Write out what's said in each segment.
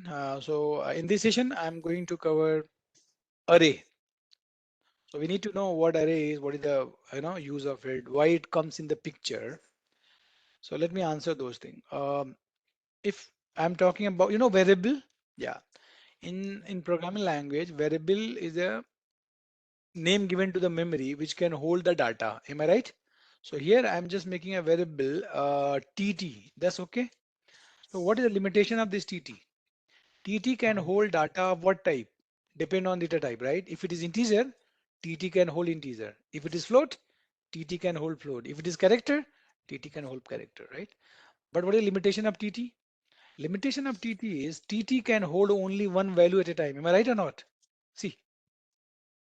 In this session, I'm going to cover array. So we need to know what array is, what is the use of it, why it comes in the picture. So let me answer those things. If I'm talking about variable, yeah, in programming language, variable is a name given to the memory which can hold the data. Am I right? So here I'm just making a variable TT. That's okay. So what is the limitation of this TT? TT can hold data of what type? Depend on data type, right? If it is integer, TT can hold integer. If it is float, TT can hold float. If it is character, TT can hold character, right? But what is the limitation of TT? Limitation of TT is TT can hold only one value at a time. Am I right or not? See,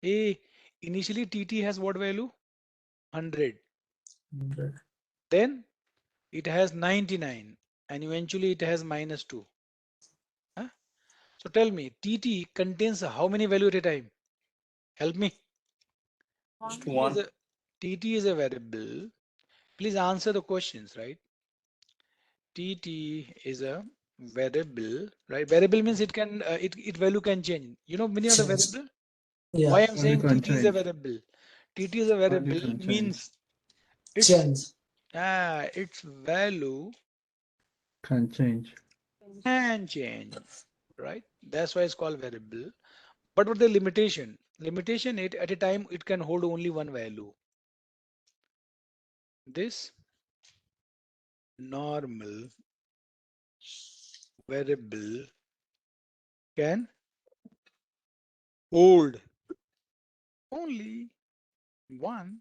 A initially TT has what value? 100. Hundred. Then it has 99 and eventually it has -2. Huh? So tell me, TT contains how many value at a time? Help me. Just TT is one. a TT is a variable. Please answer the questions, right? TT is a variable, right? Variable means it value can change. You know meaning of the Change. variable? Yeah. Why I'm Value saying can TT is a change. variable? TT is a Value variable can change. means its Change. its value Can change. can change, right? That's why it's called variable. But what the limitation? Limitation it at a time it can hold only one value. This normal variable can hold only one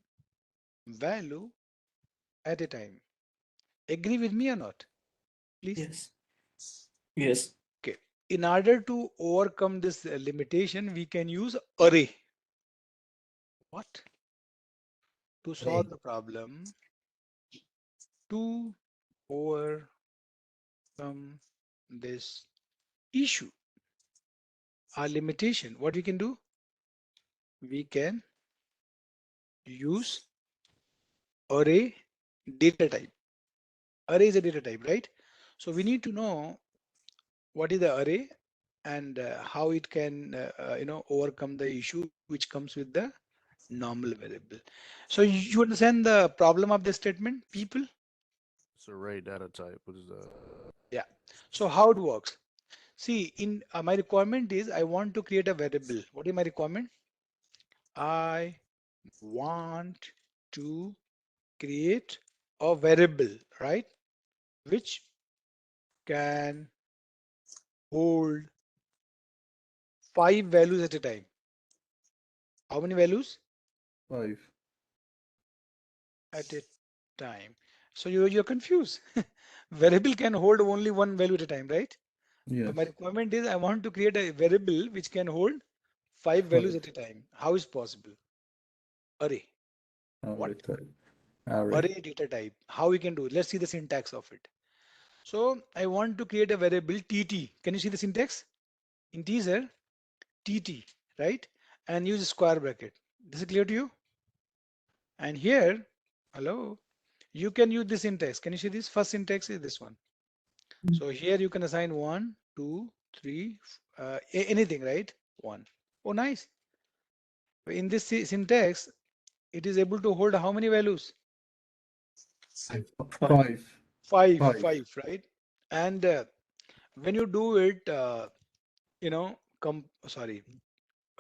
value at a time. Agree with me or not? Please. Yes. Yes. Okay. In order to overcome this limitation, we can use array. What? To solve Ray. the problem, to overcome this issue, our limitation, what we can do? We can use array data type. Array is a data type, right? So we need to know what is the array and how it can overcome the issue which comes with the normal variable. So you understand the problem of this statement, people? It's array data type. What is that? Yeah. So how it works? See, in my requirement is I want to create a variable. What is my requirement? I want to create a variable, right? Which can hold 5 values at a time. How many values? 5. At a time. So you're confused. Variable can hold only one value at a time, right? But Yes. my requirement is I want to create a variable which can hold 5 values 5. at a time. How is possible? Array. What? Array type. Array. Array data type. How we can do it? Let's see the syntax of it. So I want to create a variable TT. Can you see the syntax? Integer TT, right? And use square bracket. This is clear to you? And here, hello, you can use this syntax. Can you see this? First syntax is this one. So here you can assign 1, 2, 3, anything, right? 1. Oh, nice. In this syntax, it is able to hold how many values? Five. 5. Five, 5. five, right? And when you do it, sorry,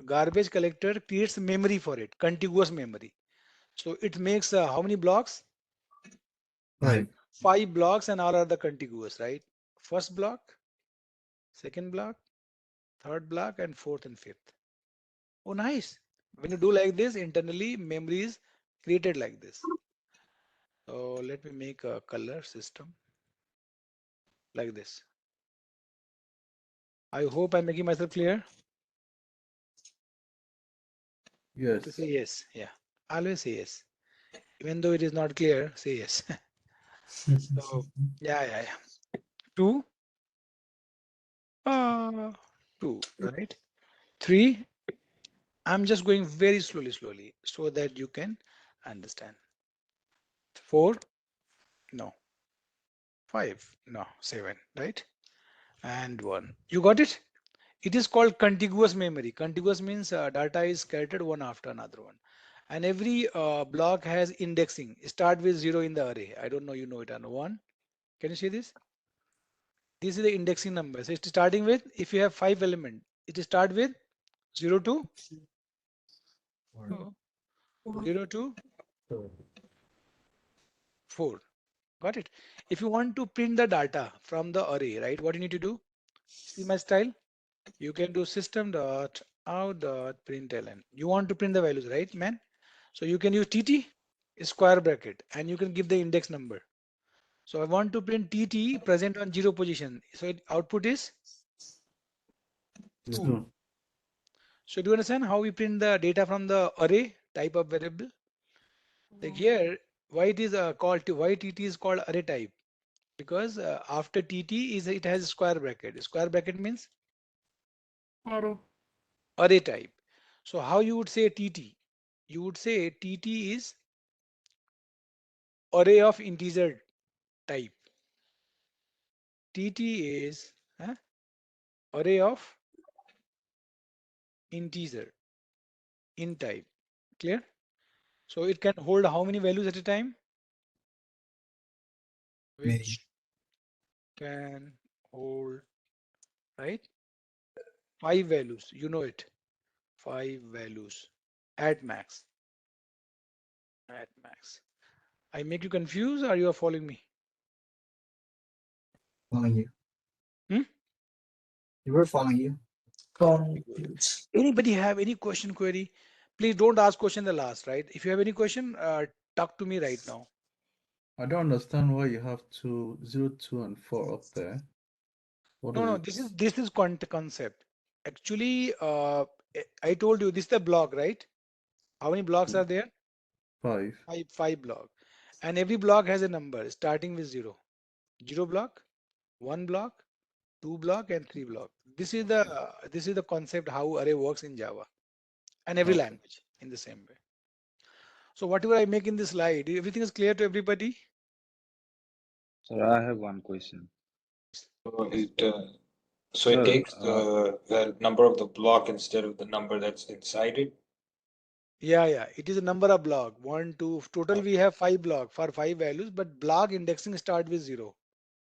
garbage collector creates memory for it, contiguous memory. So it makes how many blocks? 5. Five. 5 blocks and all are the contiguous, right? First block, second block, third block, and fourth and fifth. Oh, nice. When you do like this, internally memory is created like this. So let me make a color system like this. I hope I'm making myself clear. To say Yes. yes. Yeah. Always say yes. Even though it is not clear, say yes. So yeah. Two, uh, two, right? Three. I'm just going very slowly, so that you can understand. Four, no. Five, no. Seven, right? and 1. You got it? It is called contiguous memory. Contiguous means data is scattered one after another one. And every block has indexing. Start with 0 in the array. I don't know you know it. And 1. Can you see this? This is the indexing number. So it's starting with, if you have 5 element, it start with 0 to oh, 0 to 4. Got it? If you want to print the data from the array, right, what you need to do? See my style? You can do system dot out dot println. You want to print the values, right, man? So you can use TT square bracket and you can give the index number. So I want to print TT present on 0 position. So output is 2. Two. So do you understand how we print the data from the array type of variable? Like here, why it is called why TT is called array type? Because after TT is it has a square bracket. Square bracket means Arrow. array type. So how you would say TT? You would say TT is array of integer type. TT is array of integer in type. Clear? So it can hold how many values at a time? Many. Which can hold, right? 5 values. You know it. 5 values at max. At max. I make you confused or you are following me? Following you. Hmm? You were following you. Confused. Anybody have any question query? Please don't ask question the last, right? If you have any question, talk to me right now. I don't understand why you have 2, 0, 2, and 4 up there. What No, is no, it? this is concept. Actually, I told you this is the block, right? How many blocks are there? 5. Five block, and every block has a number starting with 0. 0 block, 1 block, 2 block, and 3 block. This is the concept how array works in Java and every Okay. language in the same way. So whatever I make in this slide, everything is clear to everybody? Sir, I have one question. Please. So it Sir, takes the number of the block instead of the number that's inside it. Yeah. It is a number of block. One, two. Total Okay, we have 5 block for 5 values, but block indexing start with 0,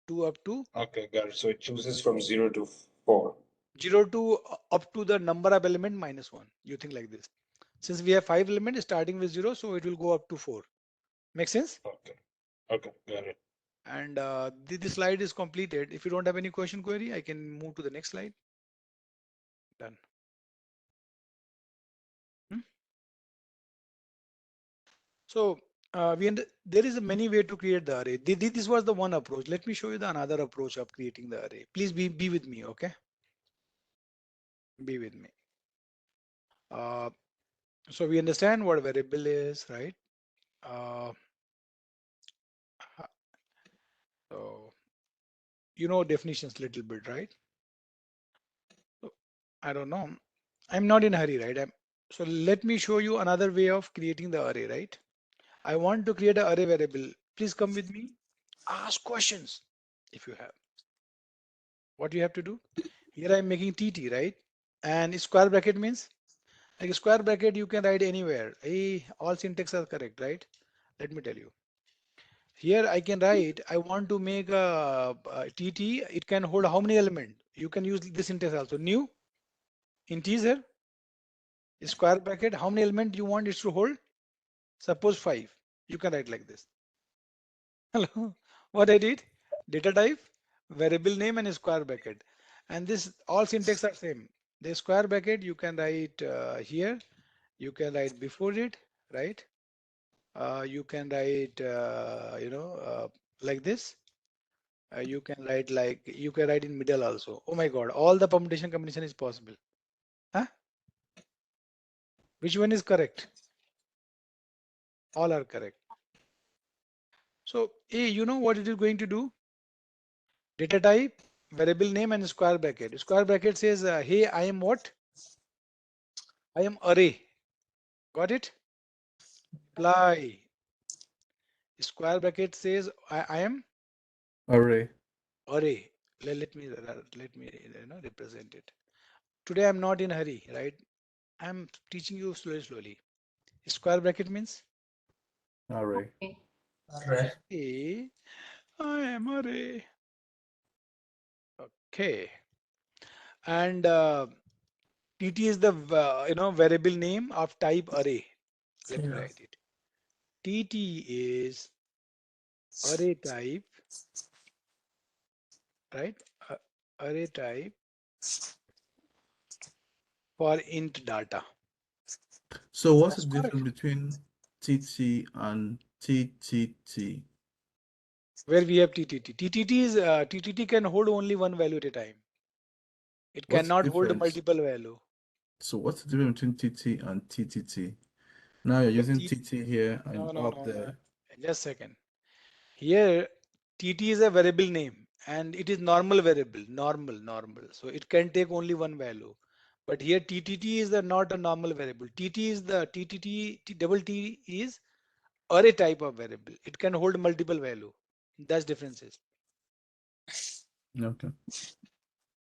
2 up to okay, got it. So it chooses from 0 to 4. 0 to up to the number of element minus 1. You think like this. Since we have 5 elements starting with 0, so it will go up to 4. Make sense? Okay, okay, got it. And this slide is completed. If you don't have any question query, I can move to the next slide. Done. Hmm? So there is a many way to create the array. This was the one approach. Let me show you the another approach of creating the array. Please be with me, okay? Be with me. Uh, so we understand what a variable is, right? Uh, so you know definitions little bit, right? So, I don't know. I'm not in a hurry, right? So let me show you another way of creating the array, right? I want to create an array variable. Please come with me. Ask questions if you have. What you have to do? Here I'm making TT, right? And square bracket means like a square bracket you can write anywhere. Hey, all syntax are correct, right? Let me tell you. Here I can write, I want to make a TT. It can hold how many element? You can use this syntax also. New integer square bracket. How many element you want it to hold? Suppose 5. You can write like this. Hello. What I did? Data type, variable name, and square bracket. And this all syntax are same. The square bracket you can write here. You can write before it, right? You can write, like this. You can write like you can write in middle also. Oh my God! All the permutation combination is possible. Huh? Which one is correct? All are correct. So, hey, you know what it is going to do? Data type, variable name, and square bracket. Square bracket says, hey, I am what? I am array. Got it? Apply. Square bracket says, I am Array. array. let me represent it. Today I'm not in a hurry, right? I'm teaching you slowly. Square bracket means Array. Array. A. I am array. Okay. And TT is the variable name of type array. Let me Yeah. write it. TT is array type, right? Array type for int data. So what's the That's difference correct. between TT and TTT? Where we have TTT. TTT can hold only one value at a time. It What's the cannot hold difference? multiple value. So what's the difference between TT and TTT? Now you're Here, using TT here and no, up no. there. Just second. Here, TT is a variable name and it is normal variable, normal. So it can take only one value. But here TTT is not a normal variable. TT is the double T is array type of variable. It can hold multiple value. That's differences. Okay.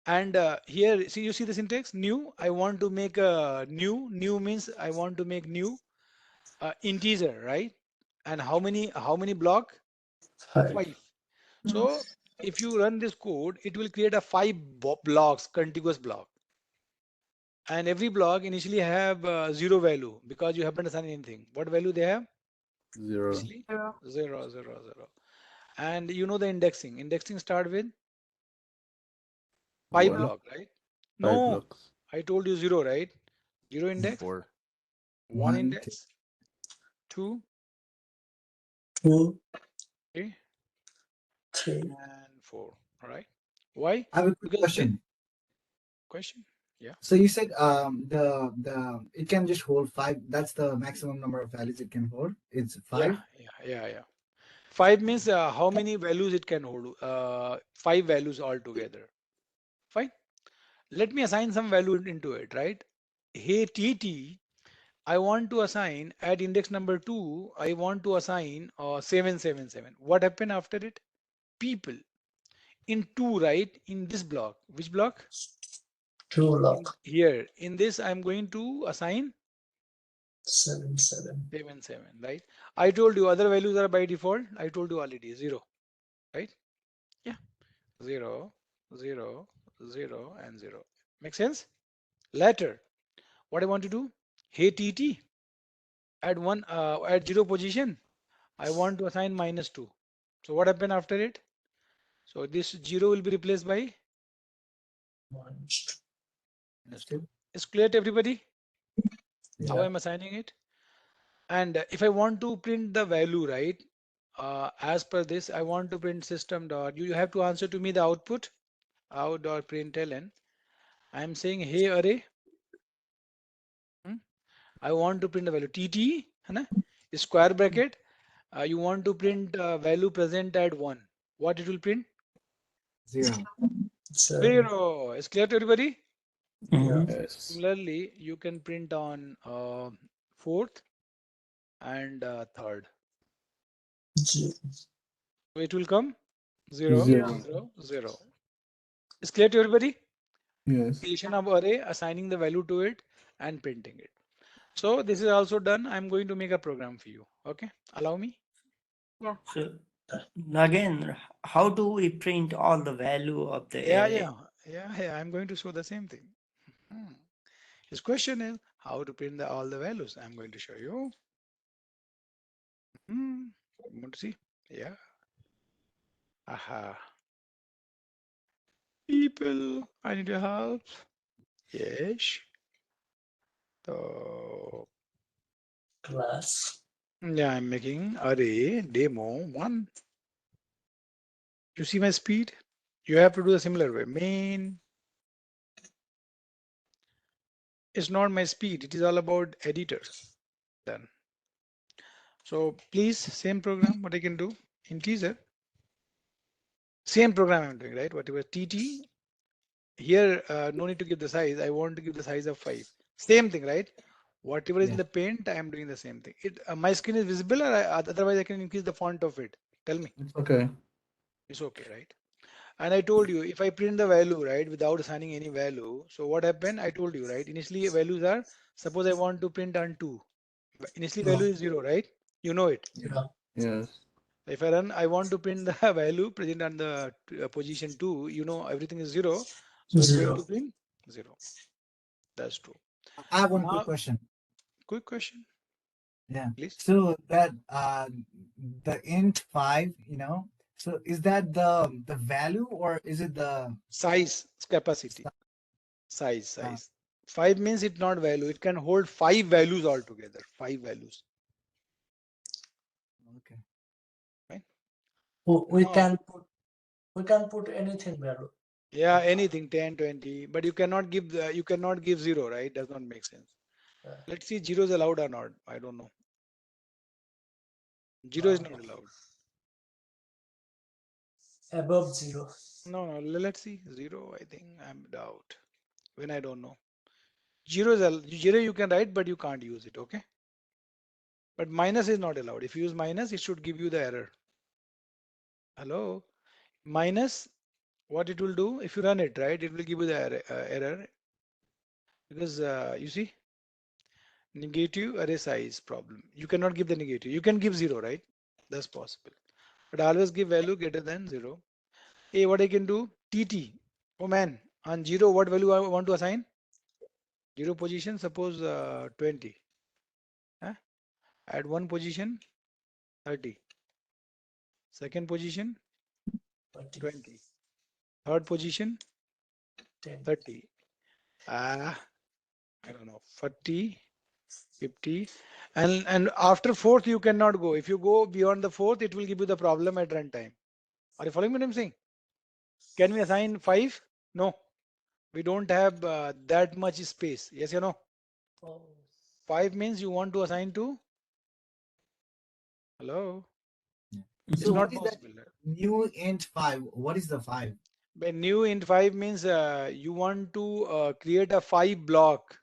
And here, see, you see the syntax new. I want to make a new. New means I want to make new integer, right? And how many block? 5. 5. So if you run this code, it will create a 5 blocks, contiguous block. And every block initially have 0 value because you haven't assigned anything. What value they have? 0. Initially 0. And you know the indexing. Indexing start with 5 1. block, right? 5 No, blocks. I told you 0, right? 0 index, 4. 1 1, index, 2, 2, 3, 3. and 4. All right. Why? I have a quick Because they question. question. Yeah. So you said the it can just hold 5. That's the maximum number of values it can hold. It's Yeah. 5. Yeah. 5 means how many values it can hold? 5 values altogether. Fine. Let me assign some value into it, right? Hey TT, I want to assign at index number 2, I want to assign 777. What happened after it? People in 2, right? In this block. Which block? 2 In lock. here. In this, I'm going to assign 7, 7. 7, right? I told you other values are by default. I told you already 0, right? Yeah. 0, 0, 0, and 0. Make sense? Later, what I want to do? Hey TT, at 0 position, I want to assign -2. So what happened after it? So this 0 will be replaced by -2. -2. It's clear to everybody how Yeah. I'm assigning it? And if I want to print the value, right? As per this, I want to print system dot. You have to answer to me the output out dot println. I'm saying hey array. hmm, I want to print the value TT, है ना? Square bracket. You want to print value present at 1. What it will print? 0. 7. 0. It's clear to everybody? Yeah. Yes. Similarly, you can print on fourth and third. G. So it will come 0, 0. 0. It's clear to everybody? Yes. Creation of array, assigning the value to it, and printing it. So this is also done. I'm going to make a program for you. Okay, allow me. So again, how do we print all the value of the Yeah, array? yeah, yeah. I'm going to show the same thing. Hmm. His question is how to print all the values. I'm going to show you. You want to see? Yeah. Aha. People, I need your help. Yes. So Class. yeah, I'm making array demo 1. You see my speed? You have to do a similar way. Main is not my speed. It is all about editor. Done. So please, same program, what I can do, integer, same program I'm doing, right? Whatever TT, here, no need to give the size. I want to give the size of 5. Same thing, right? Whatever is in Yeah. the paint, I am doing the same thing. My screen is visible, or otherwise I can increase the font of it. Tell me. It's okay. It's okay, right? And I told you, if I print the value, right, without assigning any value, so what happened? I told you, right, initially values are, suppose I want to print on 2. Initially value is 0, right? You know it. Yeah. Yes. If I run, I want to print the value present on the position 2, you know everything is 0. So it's going to 0. print 0. That's true. I have one quick Now, question. quick question, Yeah. please. So that the int 5, so is that the value or is it the Size, capacity, size, uh, size. 5 means it's not value. It can hold 5 values altogether. 5 values. okay. Right? We Now, can put anything value. yeah, anything 10, 20, but you cannot give you cannot give 0, right? Does not make sense. Yeah. Let's see 0 is allowed or not. I don't know. 0 is not allowed. Above 0. No, no. Let's see 0. I think I'm doubt when I don't know. 0 is 0 you can write, but you can't use it. Okay. But minus is not allowed. If you use minus, it should give you the error. Hello. Minus, what it will do if you run it, right? It will give you the error because you see negative array size problem. You cannot give the negative. You can give 0, right? That's possible. But always give value greater than 0. Hey, what I can do? TT. Oh man, on 0, what value I want to assign? 0 position, suppose 20. Huh? At 1 position, 30. Second position, 20. Third position, 10. 30. I don't know, 40, 50. And after fourth, you cannot go. If you go beyond the fourth, it will give you the problem at runtime. Are you following what I'm saying? Can we assign 5? No. We don't have that much space. Yes or no? Oh. 5 means you want to assign to? Hello? Yeah. It's So Mhm. what not is that possible. new int 5? What is the 5? But new int 5 means you want to create a 5 block.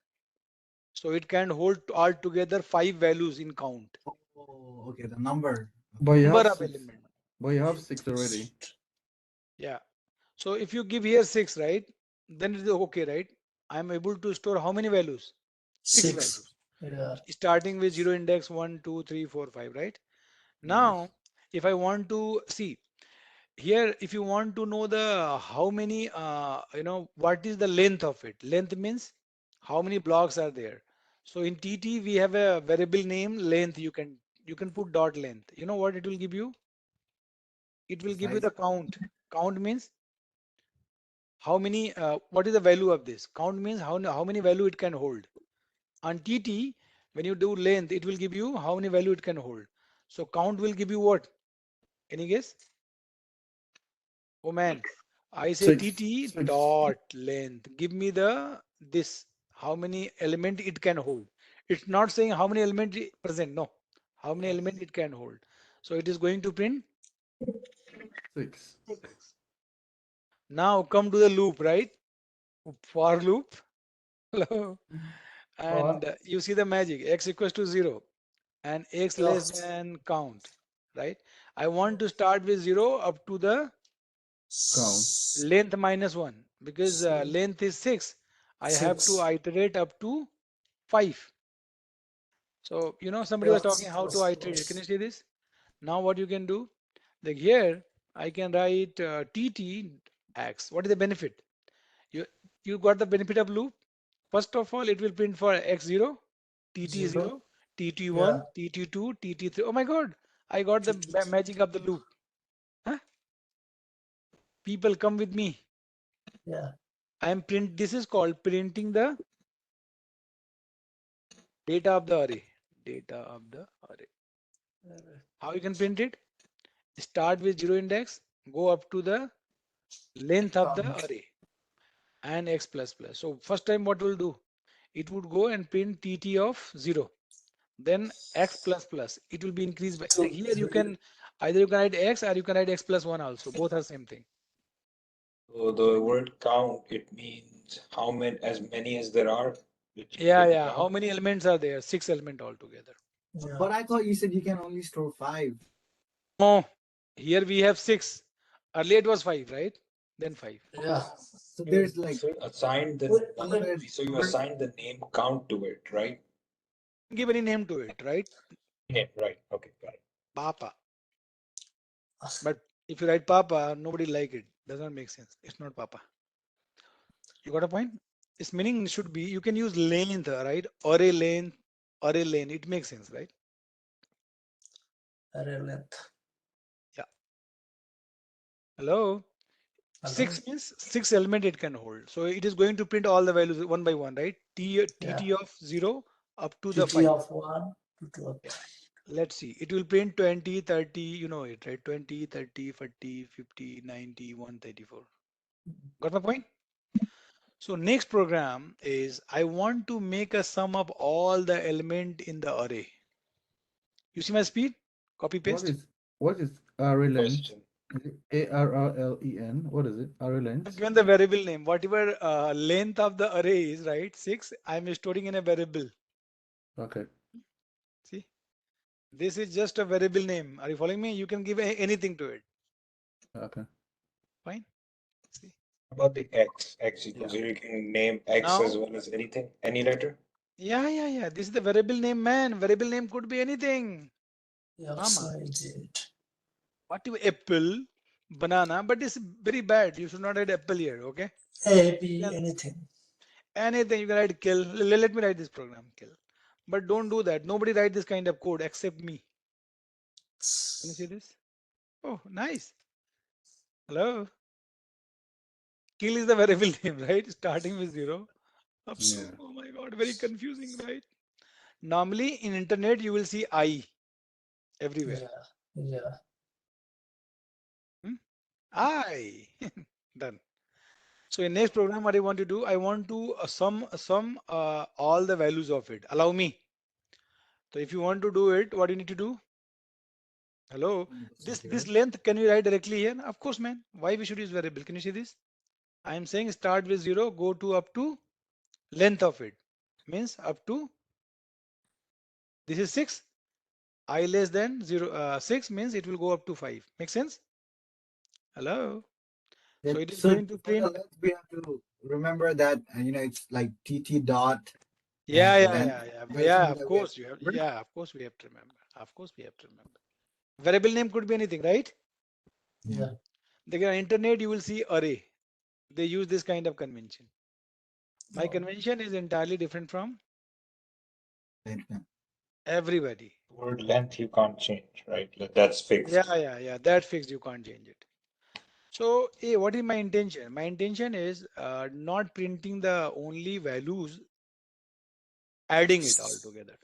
So it can hold altogether 5 values in count. Oh, okay, the number. But Okay. you Number have of 6. element. But you have 6 already. Yeah. So if you give here 6, right? Then it is okay, right? I'm able to store how many values? 6 6. values. Yeah. Starting with 0 index 1, 2, 3, 4, 5, right? Yes. Now, if I want to see here, if you want to know the how many, what is the length of it? Length means how many blocks are there. So in TT, we have a variable name length. You can put dot length. You know what it will give you? It The will give you size. the count. Count means how many, what is the value of this? Count means how many value it can hold. On TT, when you do length, it will give you how many value it can hold. So count will give you what? Any guess? Oh man, I say 6. TT 6. dot length. Give me the this how many element it can hold. It's not saying how many element present. No, how many element it can hold. So it is going to print 6. 6. Now come to the loop, right? For loop. Hello. Or And you see the magic. X equals to 0 and X less yes. than count, right? I want to start with 0 up to the Count. length minus 1 because length is 6. I have to 6. iterate up to 5. So, somebody was talking Yes. how to Yes. iterate it. Can you Yes. see this? Now what you can do? Like here, I can write TT X. What is the benefit? You you got the benefit of loop. First of all, it will print for X0, 0. TT0, Yeah. TT1, TT2, TT3. Oh my God, I got the magic of the loop. Huh? People come with me. Yeah. This is called printing the data of the array. Data of the array. How you can print it? Start with 0 index, go up to the length of the Count. array and X plus plus. So first time what will do? It would go and print TT of 0. Then X plus plus. It will be increased by, like So here you can either you can write X or you can write X plus 1 also. Both are same thing. So the word count, it means how many, as many as there are, which you Yeah, can yeah. How count. many elements are there? 6 element altogether. yeah. But I thought you said you can only store 5. No, here we have 6. Earlier it was 5, right? then 5. Yeah. So You there's like so assigned the another so you number. assigned the name count to it, right? Give any name to it, right? Yeah, right. Okay, got it. Papa. But if you write Papa, nobody like it. Does not make sense. It's not Papa. You got a point? Its meaning should be you can use length, right? Array length, array lane. It makes sense, right? Array length. Yeah. Hello. Hello. 6 means 6 element it can hold. So it is going to print all the values one by one, right? TT of 0 up to the TT 5. of 1 to 2 Yeah. Let's see. It will print 20, 30, you know it, right? 20, 30, 40, 50, 90, 134. Got my point? So next program is I want to make a sum of all the element in the array. You see my speed? Copy paste. What is array length? Question. Is it ARRLEN? What is it? Array I've length? given the variable name. Whatever length of the array is, right? 6, I'm storing in a variable. Okay. See? This is just a variable name. Are you following me? You can give anything to it. Okay. Fine. See? About the x Yeah. equals 0, you can name x as Now, well as anything, any letter. yeah. This is the variable name, man. Variable name could be anything. Mama. XYZ. Whatever apple, banana, but it's very bad. You should not write apple here, okay? A, You B, can anything. anything you can write kill. Let me write this program, kill. But don't do that. Nobody write this kind of code except me. Can you see this? Oh, nice. Hello. Kill is the variable name, right? Starting with 0 up to, Yeah. oh my god, very confusing, right? Normally in internet you will see I everywhere. Yeah, yeah. Hmm? I done. So in next program, what I want to do, I want to sum all the values of it. Allow me. So if you want to do it, what you need to do? Hello, this length can we write directly here? Of course, man. Why we should use variable? Can you see this? I am saying start with 0, go to up to length of it. Means up to this is 6. I less than 0 6 means it will go up to 5. Make sense? Hello. So it is So going to for the print. length, we have to remember that it's like TT dot Yeah, and yeah, length. yeah, yeah. That's Yeah, something of that we have course to you have. remember. Yeah, of course we have to remember. Of course we have to remember. Variable name could be anything, right? Yeah. Yeah. The internet you will see array. They use this kind of convention. My Oh, convention is entirely different from Length. everybody. Word length you can't change, right? That's fixed. Yeah. That fixed. You can't change it. So, what is my intention? My intention is not printing the only values, adding it all together.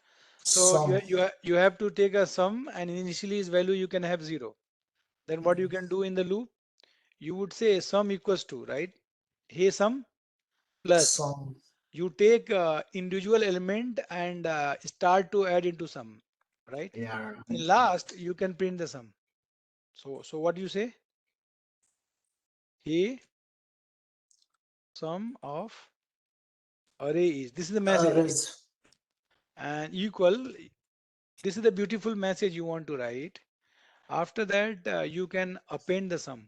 So some. you have to take a sum, and initially its value you can have 0. Then what you can do in the loop? You would say sum equals to, right? Hey sum plus. Some. You take individual element and start to add into sum, right? Yeah. In last you can print the sum. So what do you say? Hey sum of array is, this is the message, Arrays. and equal, this is the beautiful message you want to write. After that you can append the sum.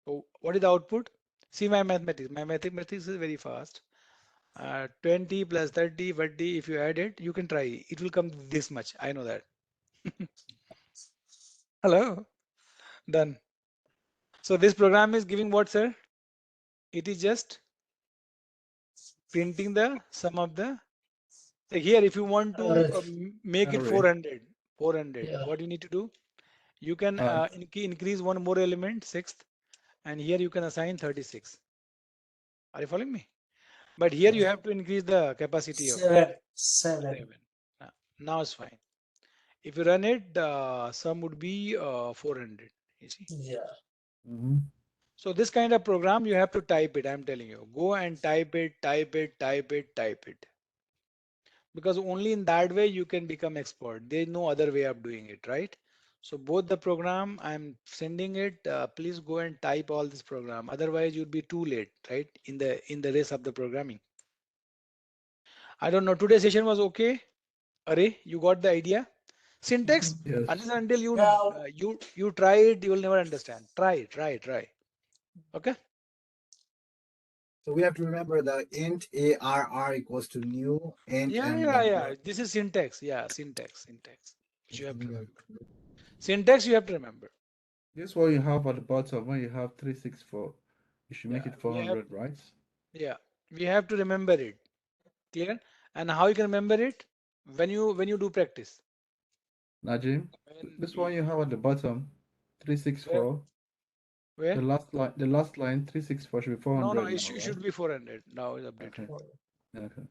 So what is the output? See my mathematics. My mathematics is very fast. 20 plus 30, 40, if you add it, you can try. It will come this much. I know that. Hello, done. So this program is giving what, sir? It is just printing the sum of the. Like here, if you want to Array. make it Array. 400, 400, Yeah. what you need to do? You can Uh, increase one more element, sixth, and here you can assign 36. Are you following me? But here you Yeah. have to increase the capacity of it. 7. 7. 7. Now it's fine. If you run it, sum would be 400. You see. Yeah. mhm. So this kind of program you have to type it. I'm telling you, go and type it, type it, type it, type it. Because only in that way you can become expert. There is no other way of doing it, right? So both the program I'm sending it, please go and type all this program. Otherwise you'll be too late, right? In the race of the programming. I don't know. Today's session was okay. Array, you got the idea? Syntax, Mhm. Yes. until you Yeah. you try it, you will never understand. Try. Okay. So we have to remember the int ARR equals to new int Yeah, and yeah, then yeah. This is syntax. Yeah, syntax. Which you have to the remember. Syntax you have to remember. This what you have at the bottom when you have 364. You should Yeah, make it we have. 400, right? Yeah, we have to remember it. Clear? And how you can remember it? When you do practice. Najim, When this one you, you have at the bottom, where 364. where? The last line, 364 should be No, 400 it now, right? should be 400. Now it's updated. Okay. Okay.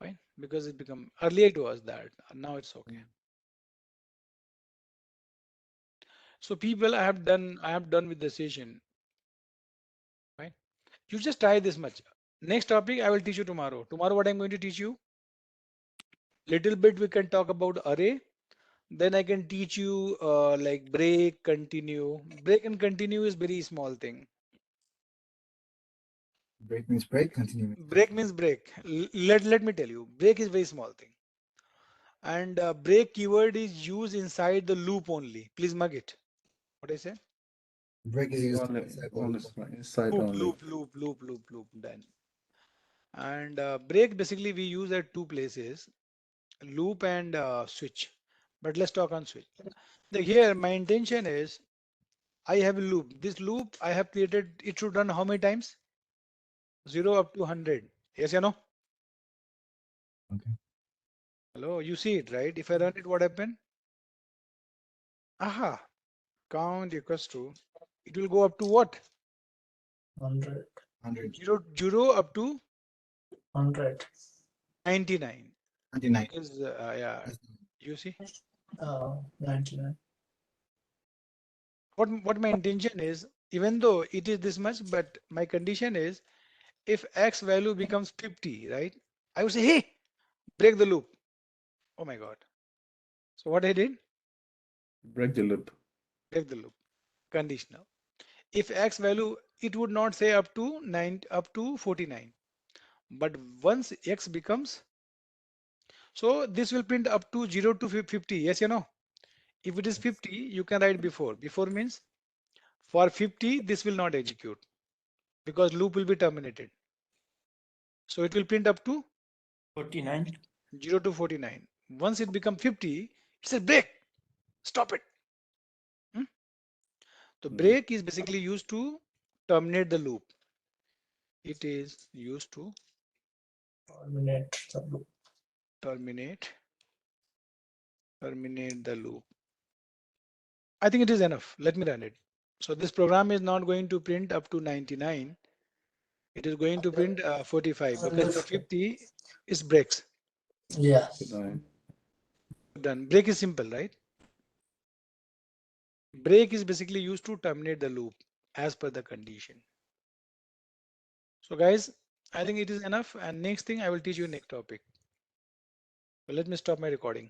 Fine, because it become earlier it was that. Now it's okay. So people, I have done with the session. Fine. You just try this much. Next topic I will teach you tomorrow. Tomorrow what I'm going to teach you? Little bit we can talk about array. Then I can teach you like break, continue. Break and continue is very small thing. break means break, continue means Break continue. means break. Let me tell you, break is very small thing. And break keyword is used inside the loop only. Please mug it. What I say? Break is used Only, inside the only loop. inside Loop, only. loop, loop, loop, loop, loop. Done. And break basically we use at two places, loop and switch. But let's talk on switch. Here my intention is I have a loop. This loop I have created, it should run how many times? 0 up to 100. Yes or no? Okay. Hello, you see it, right? If I run it, what happen? Aha, count equals to, it will go up to what? 100. 100, 0 up to 100. 99. 99. Because, yeah, That's you see, 99. what my intention is, even though it is this much, but my condition is if X value becomes 50, right? I would say, hey, break the loop. Oh my God. So what I did, Break the loop. break the loop, conditional. If X value, it would not say up to 9, up to 49. But once X becomes, so this will print up to 0 to 50. Yes, you know, if it is 50, you can write before. Before means for 50, this will not execute because loop will be terminated. So it will print up to 49. 0 to 49. Once it becomes 50, it says break, stop it. Hmm? So break is basically used to terminate the loop. It is used to Terminate the loop. terminate the loop. I think it is enough. Let me run it. So this program is not going to print up to 99. It is going to print 45 because for Lift. 50 is breaks. Yeah. Good night. Done. Break is simple, right? Break is basically used to terminate the loop as per the condition. So guys, I think it is enough. And next thing I will teach you next topic. So let me stop my recording.